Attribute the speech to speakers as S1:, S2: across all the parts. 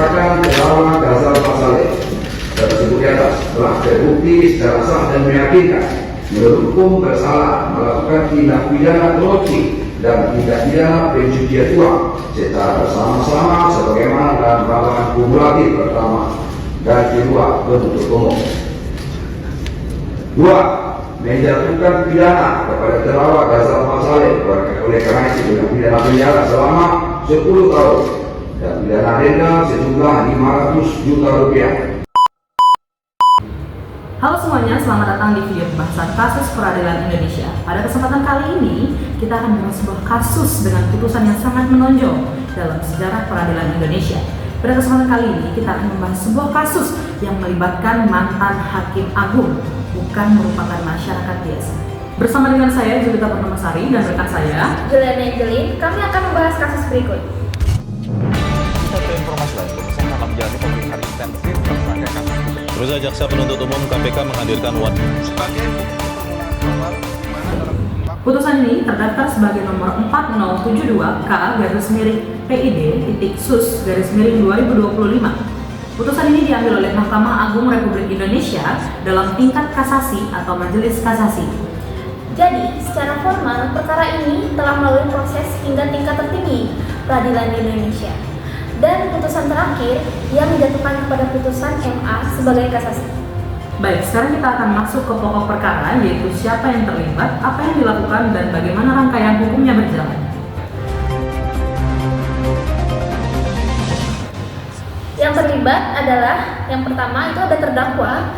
S1: Berdasarkan terdakwa Ghazal Masaleh tersebut di atas telah terbukti secara sah dan meyakinkan menurut hukum bersalah melakukan tindak pidana korupsi dan tindak pidana pencucian uang secara bersama-sama sebagaimana dalam dakwaan kumulatif pertama dan kedua penuntut umum. 2. Menjatuhkan pidana kepada terdakwa Ghazal Masaleh oleh karena itu dengan pidana penjara selama 10 tahun dan pidana denda sejumlah 500 juta rupiah.
S2: Halo semuanya, selamat datang di video pembahasan kasus peradilan Indonesia. Pada kesempatan kali ini, kita akan membahas sebuah kasus dengan putusan yang sangat menonjol dalam sejarah peradilan Indonesia. Pada kesempatan kali ini, kita akan membahas sebuah kasus yang melibatkan mantan Hakim Agung, bukan merupakan masyarakat biasa. Bersama dengan saya, Julita Purnamasari, dan rekan saya,
S3: Juliana Angelin, kami akan membahas kasus berikut.
S4: Satu informasi lain, pemirsa akan menjalani pemeriksaan intensif tersangka kasus. Terus jaksa penuntut umum KPK menghadirkan sebagai
S2: putusan ini terdaftar sebagai nomor 4072K/PID.Sus/2025. Putusan ini diambil oleh Mahkamah Agung Republik Indonesia dalam tingkat kasasi atau majelis kasasi.
S3: Jadi, secara formal, perkara ini telah melalui proses hingga tingkat tertinggi peradilan di Indonesia. Dan putusan terakhir yang dijatuhkan kepada putusan MA sebagai kasasi.
S2: Baik, sekarang kita akan masuk ke pokok perkara, yaitu siapa yang terlibat, apa yang dilakukan, dan bagaimana rangkaian hukumnya berjalan.
S3: Yang terlibat adalah, yang pertama itu ada terdakwa,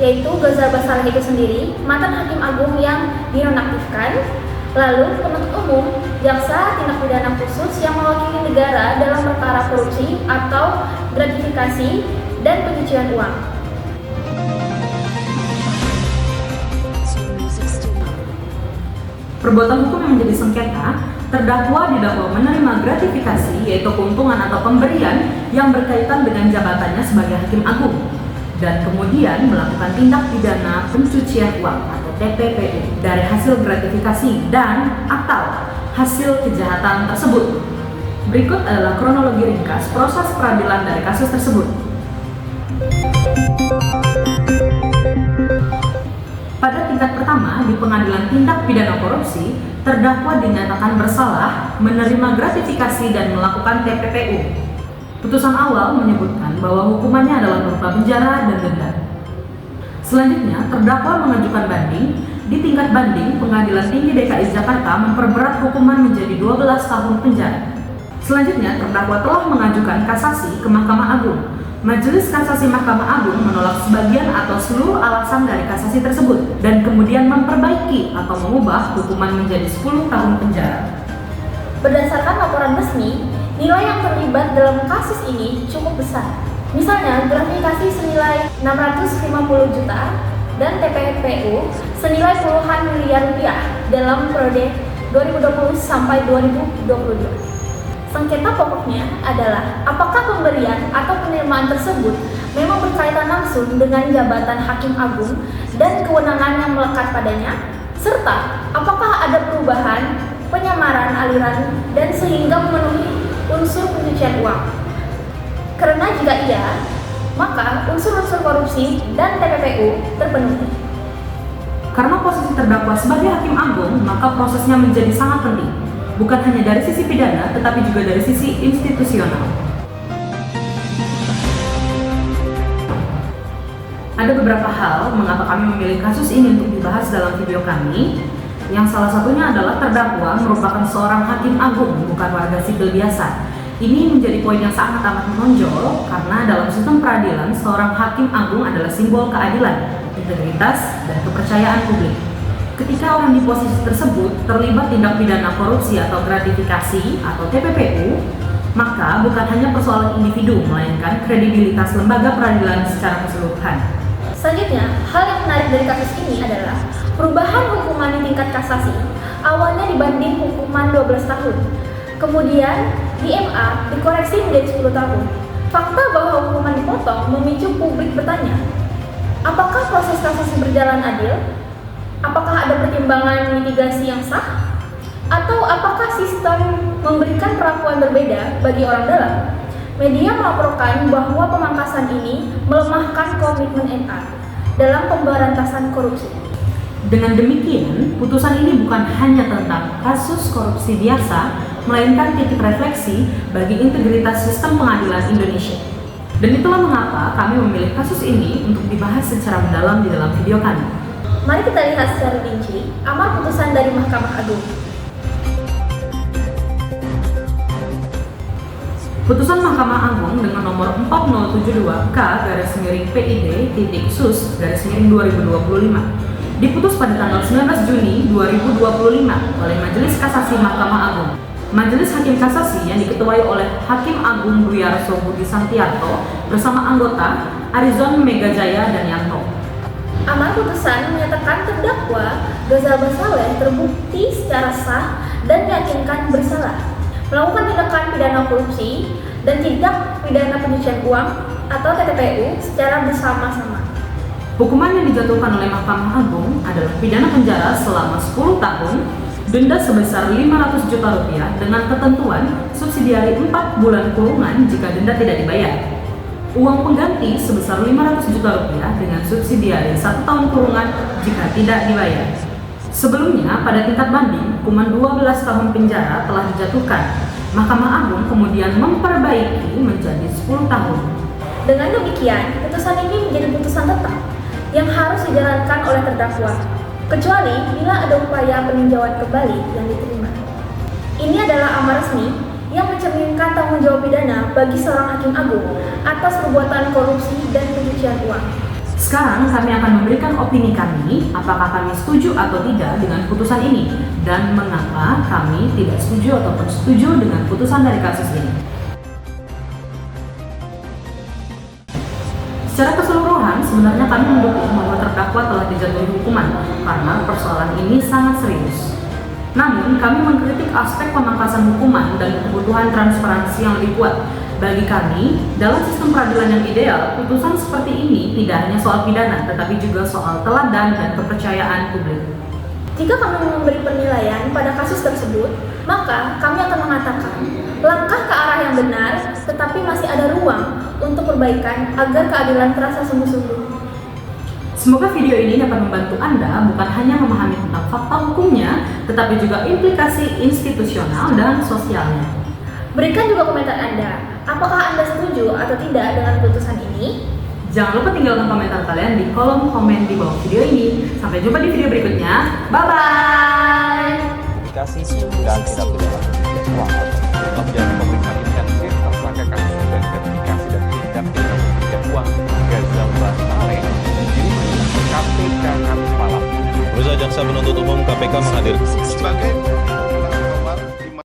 S3: yaitu Ghazal Masaleh itu sendiri, mantan Hakim Agung yang dinonaktifkan, lalu penuntut umum, jaksa tindak pidana khusus yang mewakili negara dalam perkara korupsi atau gratifikasi dan pencucian uang.
S2: Perbuatan hukum yang menjadi sengketa, terdakwa didakwa menerima gratifikasi, yaitu keuntungan atau pemberian yang berkaitan dengan jabatannya sebagai Hakim Agung, dan kemudian melakukan tindak pidana pencucian uang atau TPPU dari hasil gratifikasi dan atau hasil kejahatan tersebut. Berikut adalah kronologi ringkas proses peradilan dari kasus tersebut. Pada tingkat pertama di Pengadilan Tindak Pidana Korupsi, terdakwa dinyatakan bersalah menerima gratifikasi dan melakukan TPPU. Putusan awal menyebutkan bahwa hukumannya adalah berupa penjara dan denda. Selanjutnya, terdakwa mengajukan banding. Di tingkat banding, Pengadilan Tinggi DKI Jakarta memperberat hukuman menjadi 12 tahun penjara. Selanjutnya, terdakwa telah mengajukan kasasi ke Mahkamah Agung. Majelis Kasasi Mahkamah Agung menolak sebagian atau seluruh alasan dari kasasi tersebut dan kemudian memperbaiki atau mengubah hukuman menjadi 10 tahun penjara.
S3: Berdasarkan laporan resmi, nilai yang terlibat dalam kasus ini cukup besar. Misalnya, gratifikasi senilai 650 juta dan TPPU senilai puluhan miliar rupiah dalam periode 2020 sampai 2022. Sengketa pokoknya adalah apakah pemberian atau penerimaan tersebut memang berkaitan langsung dengan jabatan Hakim Agung dan kewenangan yang melekat padanya, serta apakah ada perubahan, penyamaran aliran, dan sehingga memenuhi unsur pencucian uang. Karena jika iya, maka unsur-unsur korupsi dan TPPU terpenuhi.
S2: Karena posisi terdakwa sebagai Hakim Agung, maka prosesnya menjadi sangat penting, bukan hanya dari sisi pidana, tetapi juga dari sisi institusional. Ada beberapa hal mengapa kami memilih kasus ini untuk dibahas dalam video kami. Yang salah satunya adalah terdakwa merupakan seorang Hakim Agung, bukan warga sipil biasa. Ini menjadi poin yang sangat amat menonjol karena dalam sistem peradilan, seorang Hakim Agung adalah simbol keadilan, integritas, dan kepercayaan publik. Ketika orang di posisi tersebut terlibat tindak pidana korupsi atau gratifikasi atau TPPU, maka bukan hanya persoalan individu, melainkan kredibilitas lembaga peradilan secara keseluruhan.
S3: Selanjutnya, hal yang menarik dari kasus ini adalah perubahan hukuman di tingkat kasasi. Awalnya dibanding hukuman 12 tahun, kemudian di MA dikoreksi menjadi 10 tahun. Fakta bahwa hukuman dipotong memicu publik bertanya, apakah proses kasasi berjalan adil? Apakah ada pertimbangan mitigasi yang sah? Atau apakah sistem memberikan perlakuan berbeda bagi orang dalam? Media melaporkan bahwa pemangkasan ini melemahkan komitmen NA dalam pemberantasan korupsi.
S2: Dengan demikian, putusan ini bukan hanya tentang kasus korupsi biasa, melainkan titik refleksi bagi integritas sistem pengadilan Indonesia. Dan itulah mengapa kami memilih kasus ini untuk dibahas secara mendalam di dalam video kami.
S3: Mari kita lihat secara rinci amar putusan dari Mahkamah Agung.
S2: Putusan Mahkamah Agung dengan nomor 4072K/PID.Sus/2025 diputus pada tanggal 19 Juni 2025 oleh Majelis Kasasi Mahkamah Agung. Majelis Hakim Kasasi yang diketuai oleh Hakim Agung Dwi Arso Budi Santiarto bersama anggota Arizon Megajaya dan Yanto.
S3: Amar putusan menyatakan terdakwa Ghazal Basaleh terbukti secara sah dan meyakinkan bersalah melakukan tindakan pidana korupsi dan tindak pidana pencucian uang atau TPPU secara bersama-sama.
S2: Hukuman yang dijatuhkan oleh Mahkamah Agung adalah pidana penjara selama 10 tahun, denda sebesar 500 juta rupiah dengan ketentuan subsidiari 4 bulan kurungan jika denda tidak dibayar. Uang pengganti sebesar 500 juta rupiah dengan subsidiari 1 tahun kurungan jika tidak dibayar. Sebelumnya, pada tingkat banding, hukuman 12 tahun penjara telah dijatuhkan. Mahkamah Agung kemudian memperbaiki menjadi 10 tahun.
S3: Dengan demikian, putusan ini menjadi putusan tetap yang harus dijalankan oleh terdakwa, kecuali bila ada upaya peninjauan kembali yang diterima. Ini adalah amar resmi yang mencerminkan tanggung jawab pidana bagi seorang hakim agung atas perbuatan korupsi dan pencucian uang.
S2: Sekarang kami akan memberikan opini kami, apakah kami setuju atau tidak dengan putusan ini, dan mengapa kami tidak setuju ataupun setuju dengan putusan dari kasus ini. Secara keseluruhan, sebenarnya kami mendukung bahwa terdakwa telah dijatuhi hukuman karena persoalan ini sangat serius. Namun, kami mengkritik aspek pemangkasan hukuman dan kebutuhan transparansi yang lebih kuat. Bagi kami, dalam sistem peradilan yang ideal, putusan seperti ini tidak hanya soal pidana, tetapi juga soal teladan dan kepercayaan publik.
S3: Jika kami memberi penilaian pada kasus tersebut, maka kami akan mengatakan langkah ke arah yang benar, tetapi masih ada ruang untuk perbaikan agar keadilan terasa sungguh-sungguh.
S2: Semoga video ini dapat membantu Anda bukan hanya memahami tentang fakta hukumnya, tetapi juga implikasi institusional dan sosialnya.
S3: Berikan juga komentar Anda, apakah Anda setuju atau tidak dengan putusan ini?
S2: Jangan lupa tinggalkan komentar kalian di kolom komen di bawah video ini. Sampai jumpa di video berikutnya. Bye-bye!
S4: Kasih dan tidak pidana pencucian uang telah menjalani pemeriksaan intensif tersangka kasus dugaan gratifikasi dan tindak pidana pencucian uang Ghazal Basaleh di KPK Kamis malam.
S5: Jaksa penuntut umum KPK menghadirkan
S6: sebagai